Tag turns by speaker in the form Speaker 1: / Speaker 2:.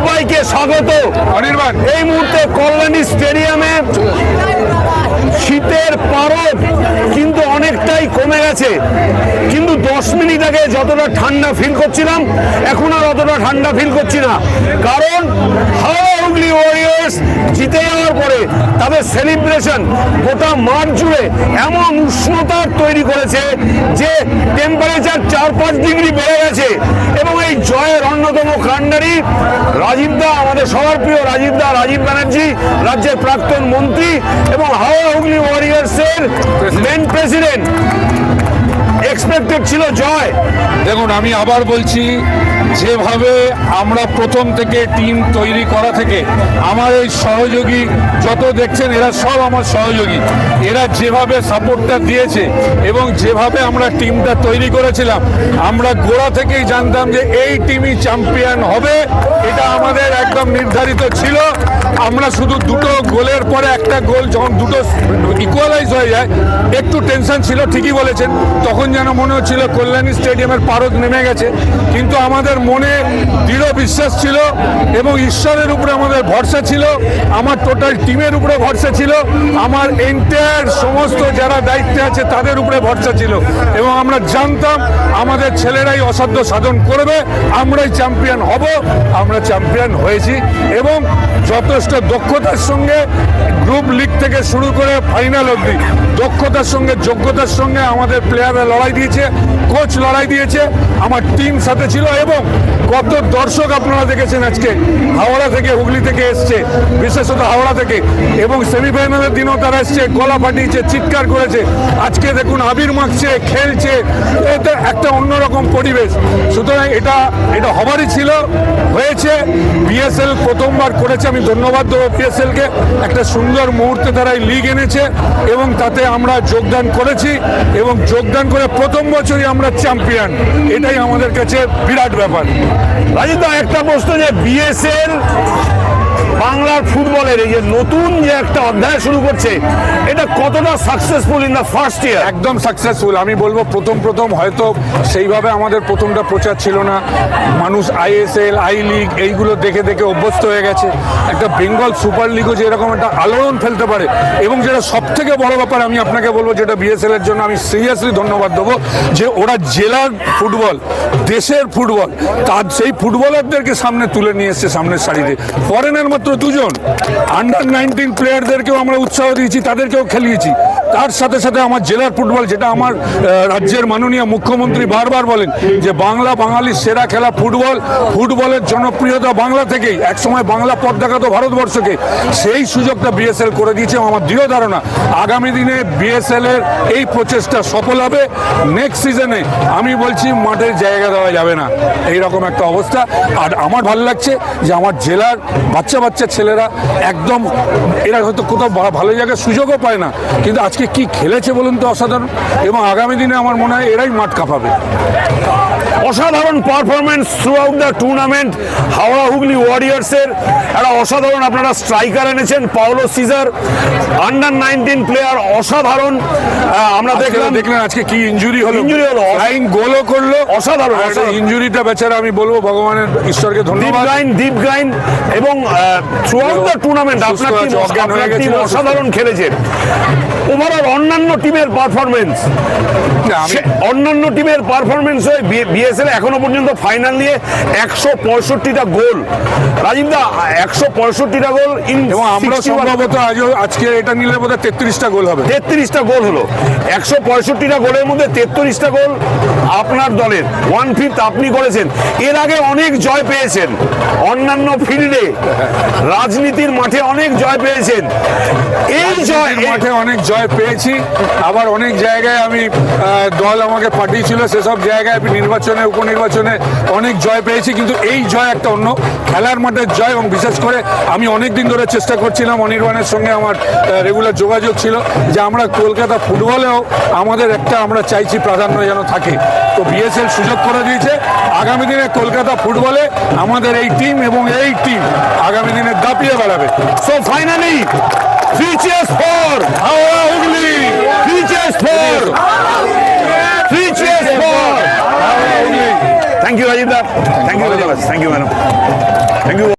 Speaker 1: সবাইকে স্বাগত। অনির্বাণ, এই মুহূর্তে কল্যাণী স্টেডিয়ামে শীতের পারদ কিন্তু অনেকটাই কমে গেছে, কিন্তু 10 মিনিট আগে যতটা ঠান্ডা ফিল করছিলাম এখন আর অতটা ঠান্ডা ফিল করছি না। কারণ হাওড়া হুগলি ওয়ারিয়র্স জিতে যাওয়ার পরে তাদের সেলিব্রেশন গোটা মাঠ জুড়ে এমন উষ্ণতা তৈরি করেছে যে টেম্পারেচার 4-5 ডিগ্রি বেড়ে গেছে। এবং এই জয়ের অন্যতম কাণ্ডারি রাজীব দা, আমাদের সবার প্রিয় রাজীব দা, রাজীব ব্যানার্জি, রাজ্যের প্রাক্তন মন্ত্রী এবং হাওড়া হুগলি ওয়ারিয়র্সের মেন প্রেসিডেন্ট। এক্সপেক্টেড ছিল জয়।
Speaker 2: দেখুন, আমি আবার বলছি, যেভাবে আমরা প্রথম থেকে টিম তৈরি করা থেকে আমার এই সহযোগী যত দেখছেন এরা সব আমার সহযোগী, এরা যেভাবে সাপোর্টটা দিয়েছে এবং যেভাবে আমরা টিমটা তৈরি করেছিলাম, আমরা গোড়া থেকেই জানতাম যে এই টিমই চ্যাম্পিয়ন হবে। এটা আমাদের একদম নির্ধারিত ছিল। আমরা শুধু দুটো গোলের পরে একটা গোল যখন দুটো ইকুয়ালাইজ হয়ে যায় একটু টেনশন ছিল, ঠিকই বলেছেন। তখন যেন মনে হচ্ছিল কল্যাণী স্টেডিয়ামের পারদ নেমে গেছে, কিন্তু আমাদের মনে দৃঢ় বিশ্বাস ছিল এবং ঈশ্বরের উপরে আমাদের ভরসা ছিল, আমার টোটাল টিমের উপরে ভরসা ছিল, আমার এন্টায়ার সমস্ত যারা দায়িত্বে আছে তাদের উপরে ভরসা ছিল এবং আমরা জানতাম আমাদের ছেলেরাই অসাধ্য সাধন করবে, আমরাই চ্যাম্পিয়ন হব। আমরা চ্যাম্পিয়ন হয়েছি এবং যথেষ্ট দক্ষতার সঙ্গে গ্রুপ লিগ থেকে শুরু করে ফাইনাল অবধি দক্ষতার সঙ্গে যোগ্যতার সঙ্গে আমাদের প্লেয়াররা লড়াই দিয়েছে, কোচ লড়াই দিয়েছে, আমার টিম সাথে ছিল এবং কত দর্শক আপনারা দেখেছেন আজকে হাওড়া থেকে হুগলি থেকে এসছে, বিশেষত হাওড়া থেকে, এবং সেমিফাইনালের দিনও তারা এসছে, গলা ফাটিয়েছে, চিৎকার করেছে। আজকে দেখুন আবির মাখছে, খেলছে, এটা একটা অন্যরকম পরিবেশ। সুতরাং এটা হবারই ছিল, হয়েছে। বিএসএল প্রথমবার করেছে, আমি ধন্যবাদ দেবো বিএসএলকে। একটা সুন্দর মুহূর্তে তারা এই লিগ এনেছে এবং তাতে আমরা যোগদান করেছি এবং যোগদান করে প্রথম বছরই আমরা চ্যাম্পিয়ন, এটাই আমাদের কাছে বিরাট ব্যাপার।
Speaker 1: রাজীব দা, একটা প্রশ্ন, যে বিএসএল বাংলার ফুটবলের এই যে নতুন যে একটা অধ্যায় শুরু করছে, এটা কতটা successful in the first year?
Speaker 2: একদম সাকসেসফুল। আমি বলবো প্রথম হয়তো সেইভাবে আমাদের প্রথমটা প্রচার ছিল না, মানুষ আইএসএল, আই লিগ এইগুলো দেখে দেখে অভ্যস্ত হয়ে গেছে। একটা বেঙ্গল সুপার লিগও যে এরকম একটা আলোড়ন ফেলতে পারে এবং যেটা সব থেকে বড় ব্যাপার আমি আপনাকে বলবো, যেটা বিএসএল এর জন্য আমি সিরিয়াসলি ধন্যবাদ দেবো, যে ওরা জেলার ফুটবল, দেশের ফুটবল, তার সেই ফুটবলারদেরকে সামনে তুলে নিয়ে এসছে সামনের সারিতে। ফরেনের মাত্র 2 জন, আন্ডার 19 প্লেয়ারদেরকেও আমরা উৎসাহ দিয়েছি, তাদেরকেও খেলিয়েছি। তার সাথে সাথে আমার জেলার ফুটবল, যেটা আমার রাজ্যের মাননীয় মুখ্যমন্ত্রী বারবার বলেন যে বাংলা বাঙালির সেরা খেলা ফুটবল, ফুটবলের জনপ্রিয়তা বাংলা থেকেই, একসময় বাংলা পথ দেখাতো ভারতবর্ষকে, সেই সুযোগটা বিএসএল করে দিয়েছে। আমার দৃঢ় ধারণা আগামী দিনে বিএসএল এর এই প্রচেষ্টা সফল হবে। নেক্সট সিজনে আমি বলছি মাঠের জায়গা দেওয়া যাবে না, এইরকম একটা অবস্থা। আর আমার ভালো লাগছে যে আমার জেলার বাচ্চা ছেলেরা একদম, এরা হয়তো কোথাও ভালো জায়গায় সুযোগও পায় না, কিন্তু আজকে কি খেলেছে বলুন তো, অসাধারণ। এবং আগামী দিনে আমার মনে হয় এরাই মাঠ কাঁপাবে।
Speaker 1: অসাধারণ performance throughout the tournament Howrah Hooghly ওয়ারিয়র্সের। একটা অসাধারণ আপনারা স্ট্রাইকার এনেছেন, পাওলো সিজার, আন্ডার 19 প্লেয়ার, অসাধারণ। আমরা দেখলেন
Speaker 2: আজকে কি ইনজুরি হলো,
Speaker 1: ফ্লাইং
Speaker 2: গোলও করলো,
Speaker 1: অসাধারণ।
Speaker 2: ইনজুরিটা বেচারা আমি বলবো ভগবানের, ঈশ্বরকে ধন্যবাদ।
Speaker 1: ডিপ গ্রাইন্ড এবং থ্রু আউট দ্য টুর্নামেন্ট আপনার টিম অসাধারণ খেলেছে। ওভারঅল অন্যান্য টিমের পারফরমেন্স হয়ে বিএসএল এখনো পর্যন্ত ফাইনাল নিয়ে 165টা গোল। রাজীব দা, 165টা গোল,
Speaker 2: এবং আমরা সম্ভবত আজকে এটা নিলে বোধহয় 33টা গোল হবে।
Speaker 1: 33টা গোল হলো। 165টা গোলের মধ্যে 33টা গোল আপনার দলের, 1/5 আপনি করেছেন। এর আগে অনেক জয় পেয়েছেন অন্যান্য ফিল্ডে, রাজনীতির মাঠে অনেক জয় পেয়েছেন। এই জয়
Speaker 2: মাঠে অনেক জয় পেয়েছি, আবার অনেক জায়গায় আমি দল আমাকে পাঠিয়েছিল, সেসব জায়গায় নির্বাচনে, উপনির্বাচনে অনেক জয় পেয়েছি, কিন্তু এই জয় একটা অন্য খেলার মাঠের জয়। এবং বিশেষ করে আমি অনেক দিন ধরে চেষ্টা করছিলাম, অনির্বাণের সঙ্গে আমার রেগুলার যোগাযোগ ছিল, যে আমরা কলকাতা ফুটবলেও আমাদের একটা আমরা চাইছি প্রাধান্য যেন থাকে। তো বিএসএল সুযোগ করে দিয়েছে, আগামী দিনে কলকাতা ফুটবলে আমাদের এই টিম এবং এই টিম আগামী দিনে দাপিয়ে বেড়াবে।
Speaker 1: So finally 3 cheers for Haoda Hugli, 3 cheers for Haoda Hugli. Thank you, Rajib. Thank you very much. Thank you, madam. Thank you.